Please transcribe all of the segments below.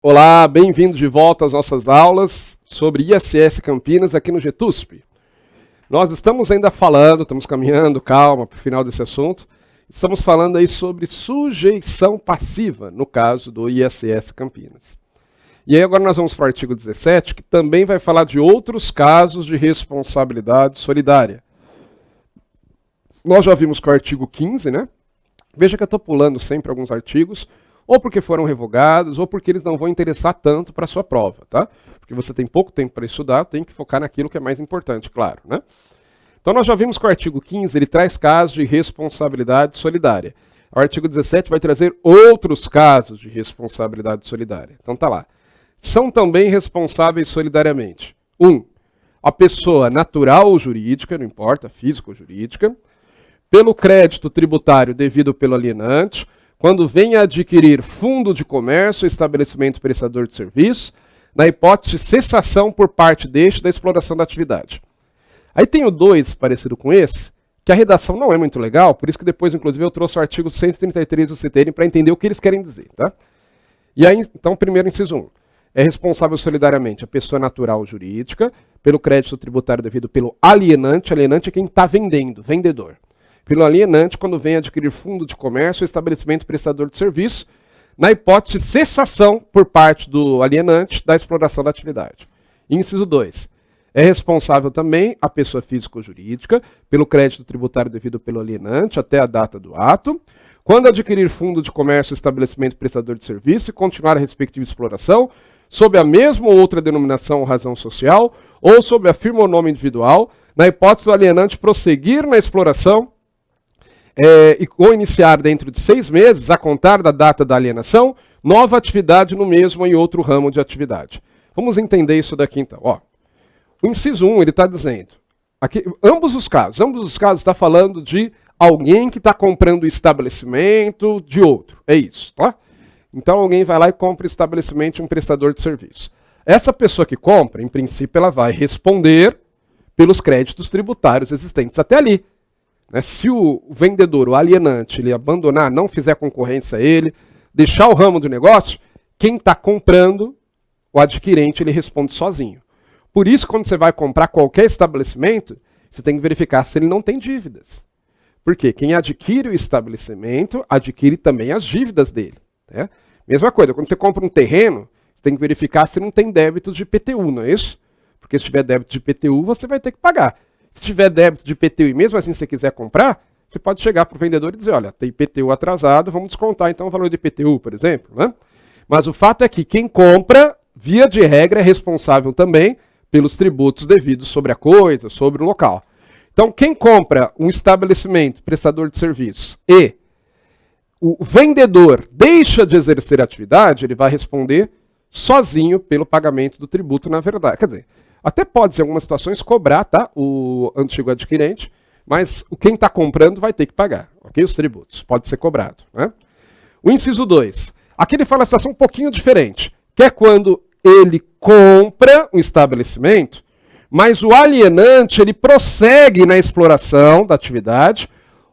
Olá, bem-vindo de volta às nossas aulas sobre ISS Campinas aqui no GTUSP. Nós estamos ainda falando, estamos caminhando, calma, para o final desse assunto. Estamos falando aí sobre sujeição passiva, no caso do ISS Campinas. E aí agora nós vamos para o artigo 17, que também vai falar de outros casos de responsabilidade solidária. Nós já vimos com o artigo 15, né? Veja que eu estou pulando sempre alguns artigos, ou porque foram revogados, ou porque eles não vão interessar tanto para a sua prova, tá? Porque você tem pouco tempo para estudar, tem que focar naquilo que é mais importante, claro, né? Então nós já vimos que o artigo 15, ele traz casos de responsabilidade solidária. O artigo 17 vai trazer outros casos de responsabilidade solidária. Então tá lá. São também responsáveis solidariamente. 1. A pessoa natural ou jurídica, não importa, física ou jurídica, pelo crédito tributário devido pelo alienante, quando vem a adquirir fundo de comércio, estabelecimento prestador de serviço, na hipótese de cessação por parte deste da exploração da atividade. Aí tem o 2, parecido com esse, que a redação não é muito legal, por isso que depois, inclusive, eu trouxe o artigo 133 do CTN para entender o que eles querem dizer, tá? E aí, então, primeiro inciso 1. É responsável solidariamente a pessoa natural ou jurídica, pelo crédito tributário devido pelo alienante. Alienante é quem está vendendo, vendedor. Pelo alienante, quando vem adquirir fundo de comércio ou estabelecimento prestador de serviço, na hipótese de cessação por parte do alienante da exploração da atividade. Inciso 2. É responsável também a pessoa física ou jurídica pelo crédito tributário devido pelo alienante até a data do ato, quando adquirir fundo de comércio ou estabelecimento prestador de serviço e continuar a respectiva exploração, sob a mesma ou outra denominação ou razão social, ou sob a firma ou nome individual, na hipótese do alienante prosseguir na exploração ou iniciar dentro de 6 meses, a contar da data da alienação, nova atividade no mesmo ou em outro ramo de atividade. Vamos entender isso daqui então. Ó, o inciso 1, ele está dizendo, aqui, ambos os casos está falando de alguém que está comprando o estabelecimento de outro, é isso, tá? Então alguém vai lá e compra o estabelecimento de um prestador de serviço. Essa pessoa que compra, em princípio, ela vai responder pelos créditos tributários existentes até ali. Se o vendedor, o alienante, ele abandonar, não fizer concorrência a ele, deixar o ramo do negócio, quem está comprando, o adquirente, ele responde sozinho. Por isso, quando você vai comprar qualquer estabelecimento, você tem que verificar se ele não tem dívidas. Por quê? Quem adquire o estabelecimento, adquire também as dívidas dele. Né? Mesma coisa, quando você compra um terreno, você tem que verificar se não tem débitos de IPTU, não é isso? Porque se tiver débito de IPTU, você vai ter que pagar. Se tiver débito de IPTU e mesmo assim você quiser comprar, você pode chegar para o vendedor e dizer, olha, tem IPTU atrasado, vamos descontar então o valor do IPTU, por exemplo. Né? Mas o fato é que quem compra, via de regra, é responsável também pelos tributos devidos sobre a coisa, sobre o local. Então, quem compra um estabelecimento, prestador de serviços, e o vendedor deixa de exercer a atividade, ele vai responder sozinho pelo pagamento do tributo, na verdade. Quer dizer, até pode, em algumas situações, cobrar, tá, o antigo adquirente, mas quem está comprando vai ter que pagar, ok? Os tributos, pode ser cobrado. Né? O inciso 2. Aqui ele fala a situação um pouquinho diferente, que é quando ele compra um estabelecimento, mas o alienante ele prossegue na exploração da atividade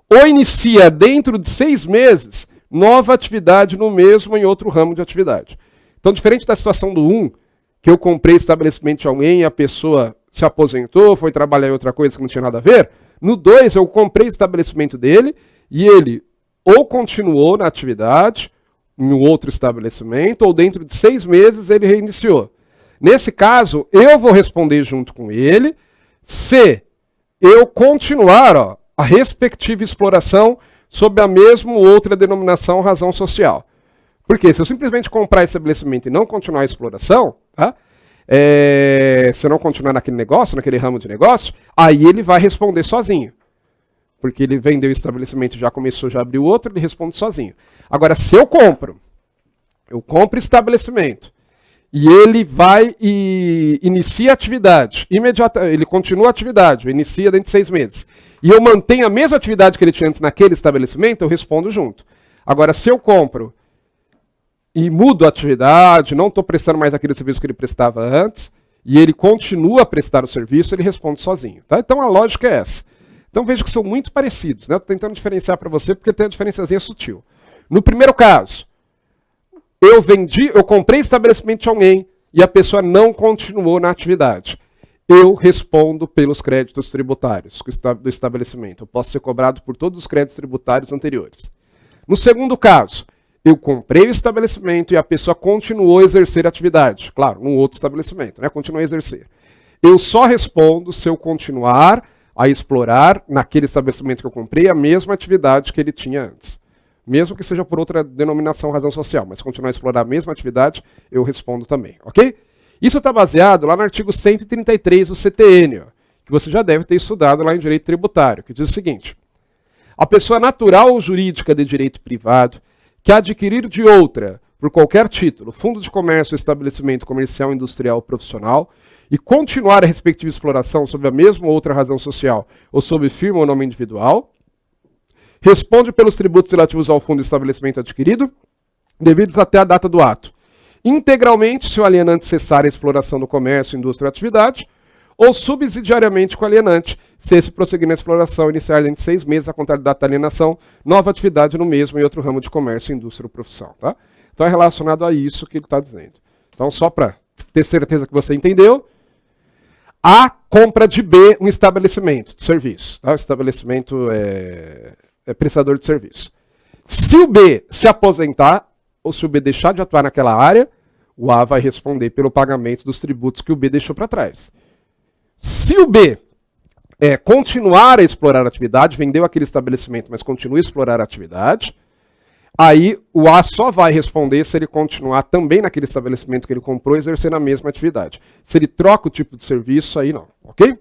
ou inicia dentro de 6 meses nova atividade no mesmo ou em outro ramo de atividade. Então, diferente da situação do 1, que eu comprei estabelecimento de alguém e a pessoa se aposentou, foi trabalhar em outra coisa que não tinha nada a ver, no 2 eu comprei o estabelecimento dele e ele ou continuou na atividade em um outro estabelecimento ou dentro de 6 meses ele reiniciou. Nesse caso, eu vou responder junto com ele se eu continuar a respectiva exploração sob a mesma ou outra denominação ou razão social. Porque se eu simplesmente comprar estabelecimento e não continuar a exploração, tá? Se eu não continuar naquele negócio, naquele ramo de negócio, aí ele vai responder sozinho. Porque ele vendeu o estabelecimento, já começou, já abriu outro, ele responde sozinho. Agora, se eu compro estabelecimento, e ele vai e inicia a atividade, ele continua a atividade, inicia dentro de 6 meses, e eu mantenho a mesma atividade que ele tinha antes naquele estabelecimento, eu respondo junto. Agora, se eu compro e mudo a atividade, não estou prestando mais aquele serviço que ele prestava antes, e ele continua a prestar o serviço, ele responde sozinho. Tá? Então a lógica é essa. Então veja que são muito parecidos. Né? Estou tentando diferenciar para você porque tem uma diferenciazinha sutil. No primeiro caso, eu comprei estabelecimento de alguém e a pessoa não continuou na atividade. Eu respondo pelos créditos tributários do estabelecimento. Eu posso ser cobrado por todos os créditos tributários anteriores. No segundo caso, eu comprei o estabelecimento e a pessoa continuou a exercer a atividade. Claro, num outro estabelecimento, né? Continuou a exercer. Eu só respondo se eu continuar a explorar naquele estabelecimento que eu comprei a mesma atividade que ele tinha antes. Mesmo que seja por outra denominação, razão social, mas continuar a explorar a mesma atividade, eu respondo também, ok? Isso está baseado lá no artigo 133 do CTN, ó, que você já deve ter estudado lá em Direito Tributário, que diz o seguinte: a pessoa natural ou jurídica de direito privado que adquirir de outra, por qualquer título, fundo de comércio, estabelecimento comercial, industrial ou profissional, e continuar a respectiva exploração sob a mesma ou outra razão social ou sob firma ou nome individual, responde pelos tributos relativos ao fundo de estabelecimento adquirido, devidos até a data do ato, integralmente se o alienante cessar a exploração do comércio, indústria ou atividade, ou subsidiariamente com o alienante, se esse prosseguir na exploração iniciar dentro de 6 meses a contar da data da alienação, nova atividade no mesmo e outro ramo de comércio, indústria ou profissão. Tá? Então é relacionado a isso que ele está dizendo. Então, só para ter certeza que você entendeu, A compra de B um estabelecimento de serviço. Tá? O estabelecimento é prestador de serviço. Se o B se aposentar, ou se o B deixar de atuar naquela área, o A vai responder pelo pagamento dos tributos que o B deixou para trás. Se o B continuar a explorar a atividade, vendeu aquele estabelecimento, mas continua a explorar a atividade, aí o A só vai responder se ele continuar também naquele estabelecimento que ele comprou, exercendo a mesma atividade. Se ele troca o tipo de serviço, aí não, ok?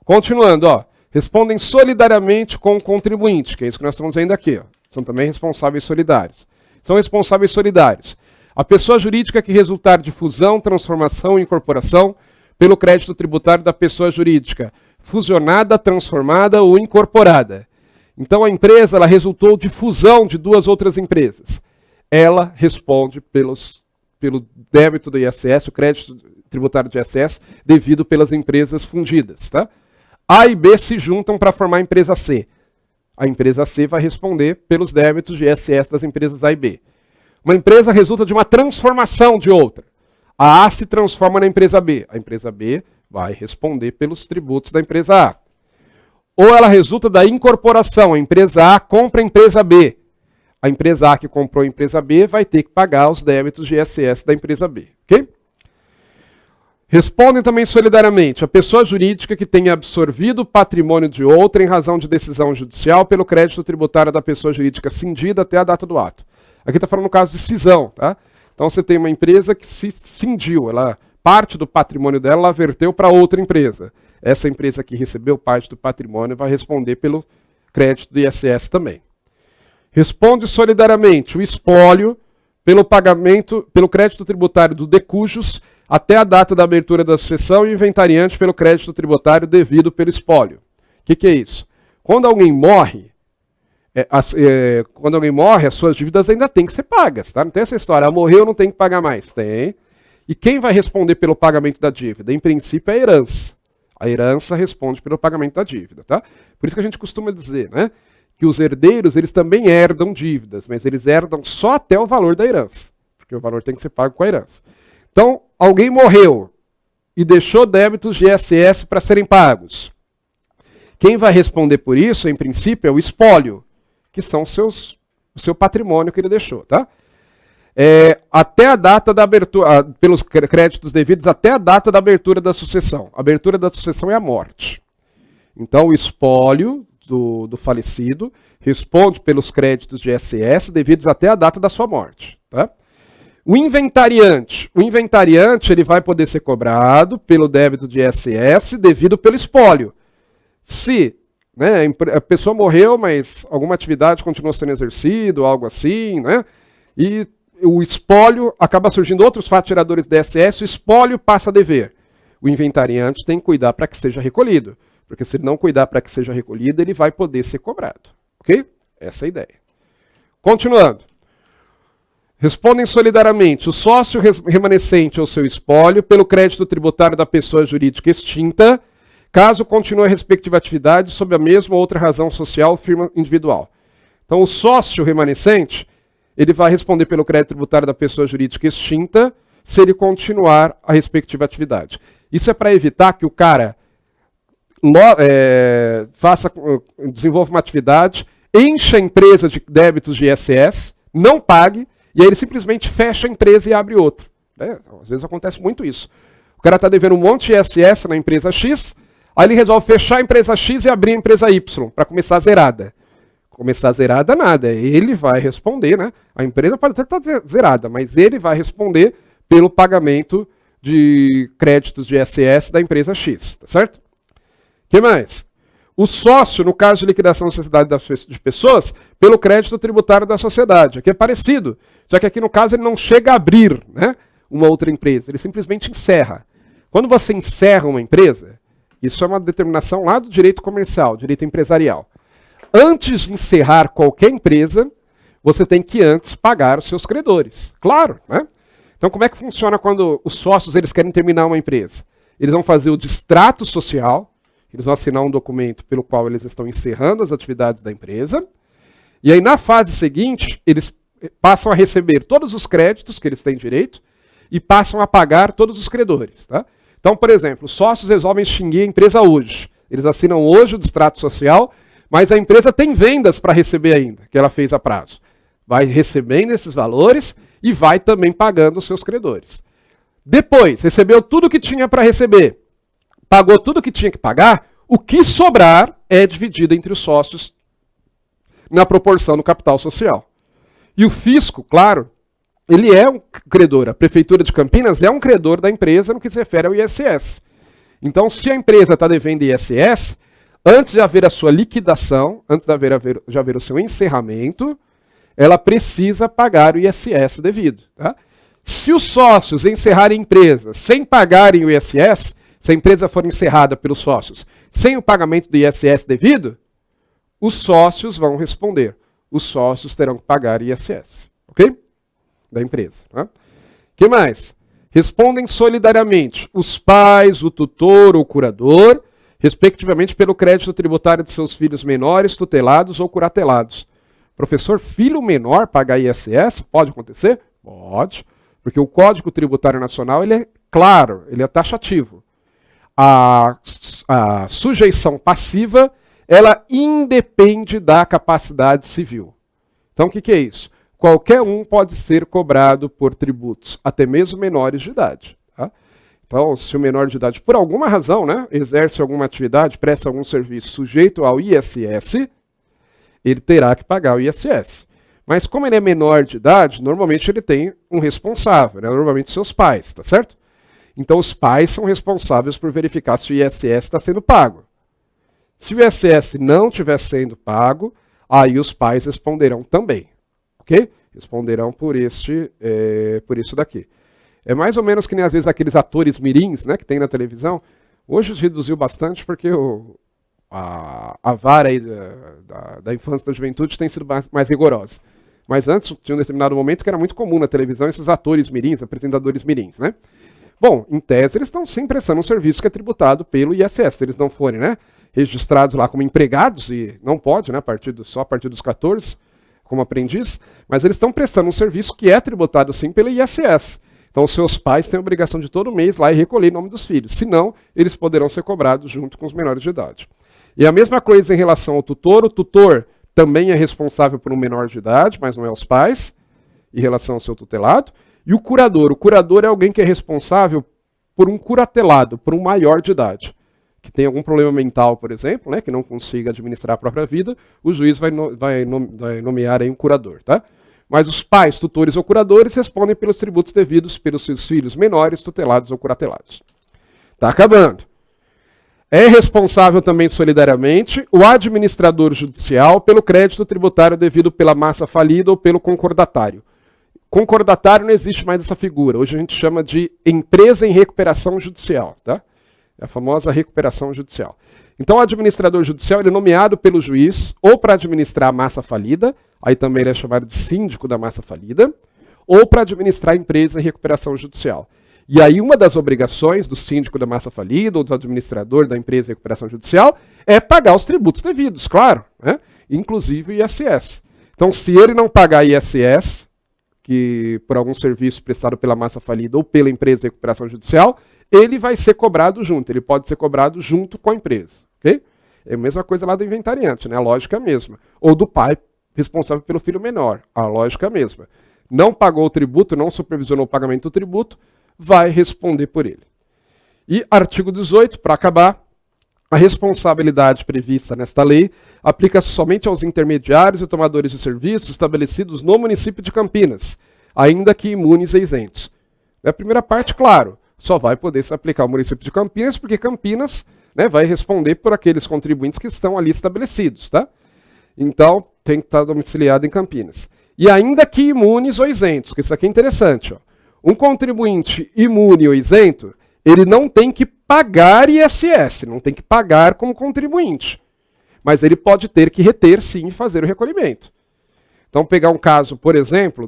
Continuando, ó, respondem solidariamente com o contribuinte, que é isso que nós estamos vendo aqui, ó. São também responsáveis solidários. São responsáveis solidários. A pessoa jurídica que resultar de fusão, transformação e incorporação pelo crédito tributário da pessoa jurídica, fusionada, transformada ou incorporada. Então a empresa ela resultou de fusão de 2 outras empresas. Ela responde pelo débito do ISS, o crédito tributário de ISS, devido pelas empresas fundidas. Tá? A e B se juntam para formar a empresa C. A empresa C vai responder pelos débitos de ISS das empresas A e B. Uma empresa resulta de uma transformação de outra. A A se transforma na empresa B. A empresa B vai responder pelos tributos da empresa A. Ou ela resulta da incorporação. A empresa A compra a empresa B. A empresa A que comprou a empresa B vai ter que pagar os débitos de ISS da empresa B. Ok? Respondem também solidariamente a pessoa jurídica que tenha absorvido o patrimônio de outra em razão de decisão judicial pelo crédito tributário da pessoa jurídica cindida até a data do ato. Aqui está falando no caso de cisão, tá? Então você tem uma empresa que se cindiu, parte do patrimônio dela ela verteu para outra empresa. Essa empresa que recebeu parte do patrimônio vai responder pelo crédito do ISS também. Responde solidariamente o espólio pelo pagamento, pelo crédito tributário do decujus até a data da abertura da sucessão e o inventariante pelo crédito tributário devido pelo espólio. O que é isso? Quando alguém morre, as suas dívidas ainda têm que ser pagas. Tá? Não tem essa história, morreu, não tem que pagar mais. Tem. E quem vai responder pelo pagamento da dívida? Em princípio, é a herança. A herança responde pelo pagamento da dívida. Tá? Por isso que a gente costuma dizer, né, que os herdeiros eles também herdam dívidas, mas eles herdam só até o valor da herança. Porque o valor tem que ser pago com a herança. Então, alguém morreu e deixou débitos de ISS para serem pagos. Quem vai responder por isso, em princípio, é o espólio, que são o seu patrimônio que ele deixou, tá? Até a data da abertura, pelos créditos devidos até a data da abertura da sucessão. A abertura da sucessão é a morte. Então, o espólio do falecido responde pelos créditos de ISS devidos até a data da sua morte, tá? O inventariante ele vai poder ser cobrado pelo débito de ISS devido pelo espólio. Se a pessoa morreu, mas alguma atividade continuou sendo exercida, algo assim, né? E o espólio acaba surgindo outros fatos geradores de ISS, o espólio passa a dever. O inventariante tem que cuidar para que seja recolhido, porque se ele não cuidar para que seja recolhido, ele vai poder ser cobrado. Ok? Essa é a ideia. Continuando. Respondem solidariamente o sócio remanescente ou seu espólio pelo crédito tributário da pessoa jurídica extinta, caso continue a respectiva atividade sob a mesma ou outra razão social ou firma individual. Então, o sócio remanescente, ele vai responder pelo crédito tributário da pessoa jurídica extinta se ele continuar a respectiva atividade. Isso é para evitar que o cara desenvolva uma atividade, encha a empresa de débitos de ISS, não pague, e aí ele simplesmente fecha a empresa e abre outra. Às vezes acontece muito isso. O cara está devendo um monte de ISS na empresa X, aí ele resolve fechar a empresa X e abrir a empresa Y, para começar zerada. Começar zerada nada, ele vai responder, né? A empresa pode até estar zerada, mas ele vai responder pelo pagamento de créditos de ISS da empresa X, tá certo? O que mais? O sócio, no caso de liquidação da sociedade de pessoas, pelo crédito tributário da sociedade. Aqui é parecido, só que aqui no caso ele não chega a abrir, né, uma outra empresa, ele simplesmente encerra. Quando você encerra uma empresa, isso é uma determinação lá do direito comercial, direito empresarial. Antes de encerrar qualquer empresa, você tem que antes pagar os seus credores. Claro, né? Então como é que funciona quando os sócios eles querem terminar uma empresa? Eles vão fazer o distrato social, eles vão assinar um documento pelo qual eles estão encerrando as atividades da empresa, e aí na fase seguinte, eles passam a receber todos os créditos que eles têm direito e passam a pagar todos os credores. Tá? Então, por exemplo, os sócios resolvem extinguir a empresa hoje. Eles assinam hoje o distrato social, mas a empresa tem vendas para receber ainda, que ela fez a prazo. Vai recebendo esses valores e vai também pagando os seus credores. Depois, recebeu tudo que tinha para receber, pagou tudo que tinha que pagar, o que sobrar é dividido entre os sócios na proporção do capital social. E o fisco, claro, ele é um credor. A Prefeitura de Campinas é um credor da empresa no que se refere ao ISS. Então, se a empresa está devendo ISS, antes de haver a sua liquidação, antes de haver o seu encerramento, ela precisa pagar o ISS devido. Tá? Se os sócios encerrarem a empresa sem pagarem o ISS, se a empresa for encerrada pelos sócios sem o pagamento do ISS devido, os sócios vão responder. Os sócios terão que pagar ISS, ok? Da empresa. Tá? Que mais? Respondem solidariamente os pais, o tutor ou o curador, respectivamente pelo crédito tributário de seus filhos menores, tutelados ou curatelados. Professor, filho menor pagar ISS? Pode acontecer? Pode, porque o Código Tributário Nacional ele é claro, ele é taxativo. A sujeição passiva, ela independe da capacidade civil. Então, o que é isso? Qualquer um pode ser cobrado por tributos, até mesmo menores de idade. Tá? Então, se o menor de idade, por alguma razão, né, exerce alguma atividade, presta algum serviço sujeito ao ISS, ele terá que pagar o ISS. Mas como ele é menor de idade, normalmente ele tem um responsável, né, normalmente seus pais, tá certo? Então, os pais são responsáveis por verificar se o ISS está sendo pago. Se o ISS não estiver sendo pago, aí os pais responderão também. Ok? Responderão por isso daqui. É mais ou menos que nem às vezes aqueles atores mirins, né, que tem na televisão. Hoje reduziu bastante porque a vara aí da infância e da juventude tem sido mais rigorosa. Mas antes tinha um determinado momento que era muito comum na televisão esses atores mirins, apresentadores mirins, né? Bom, em tese eles estão sim prestando um serviço que é tributado pelo ISS. Se eles não forem, né, registrados lá como empregados, e não pode, né, só a partir dos 14, como aprendiz, mas eles estão prestando um serviço que é tributado sim pelo ISS. Então os seus pais têm a obrigação de todo mês lá e recolher em nome dos filhos. Senão, eles poderão ser cobrados junto com os menores de idade. E a mesma coisa em relação ao tutor. O tutor também é responsável por um menor de idade, mas não é os pais, em relação ao seu tutelado. E o curador é alguém que é responsável por um curatelado, por um maior de idade, que tem algum problema mental, por exemplo, né, que não consiga administrar a própria vida, o juiz vai nomear aí um curador. Tá? Mas os pais, tutores ou curadores respondem pelos tributos devidos pelos seus filhos menores, tutelados ou curatelados. Está acabando. É responsável também solidariamente o administrador judicial pelo crédito tributário devido pela massa falida ou pelo concordatário. Concordatário não existe mais essa figura. Hoje a gente chama de empresa em recuperação judicial. Tá? É a famosa recuperação judicial. Então o administrador judicial ele é nomeado pelo juiz ou para administrar a massa falida, aí também ele é chamado de síndico da massa falida, ou para administrar a empresa em recuperação judicial. E aí uma das obrigações do síndico da massa falida ou do administrador da empresa em recuperação judicial é pagar os tributos devidos, claro, né? Inclusive o ISS. Então se ele não pagar ISS, que por algum serviço prestado pela massa falida ou pela empresa de recuperação judicial, ele vai ser cobrado junto, ele pode ser cobrado junto com a empresa, ok? É a mesma coisa lá do inventariante, né? A lógica é a mesma. Ou do pai responsável pelo filho menor, a lógica é a mesma. Não pagou o tributo, não supervisionou o pagamento do tributo, vai responder por ele. E artigo 18, para acabar, a responsabilidade prevista nesta lei aplica-se somente aos intermediários e tomadores de serviços estabelecidos no município de Campinas, ainda que imunes e isentos. Na primeira parte, claro, só vai poder se aplicar ao município de Campinas, porque Campinas, né, vai responder por aqueles contribuintes que estão ali estabelecidos, tá? Então, tem que estar domiciliado em Campinas. E ainda que imunes ou isentos, que isso aqui é interessante, ó. Um contribuinte imune ou isento, ele não tem que pagar ISS, não tem que pagar como contribuinte. Mas ele pode ter que reter, sim, e fazer o recolhimento. Então, pegar um caso, por exemplo,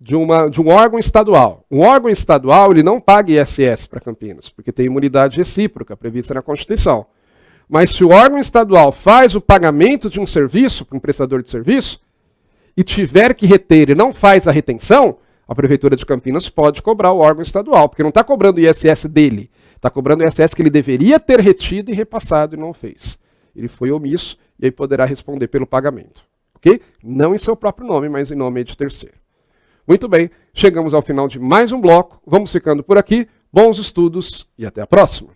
de um órgão estadual. Um órgão estadual, ele não paga ISS para Campinas, porque tem imunidade recíproca prevista na Constituição. Mas se o órgão estadual faz o pagamento de um serviço para um prestador de serviço, e tiver que reter e não faz a retenção, a Prefeitura de Campinas pode cobrar o órgão estadual, porque não está cobrando o ISS dele, está cobrando o ISS que ele deveria ter retido e repassado e não fez. Ele foi omisso e aí poderá responder pelo pagamento. Ok? Não em seu próprio nome, mas em nome de terceiro. Muito bem, chegamos ao final de mais um bloco, vamos ficando por aqui, bons estudos e até a próxima.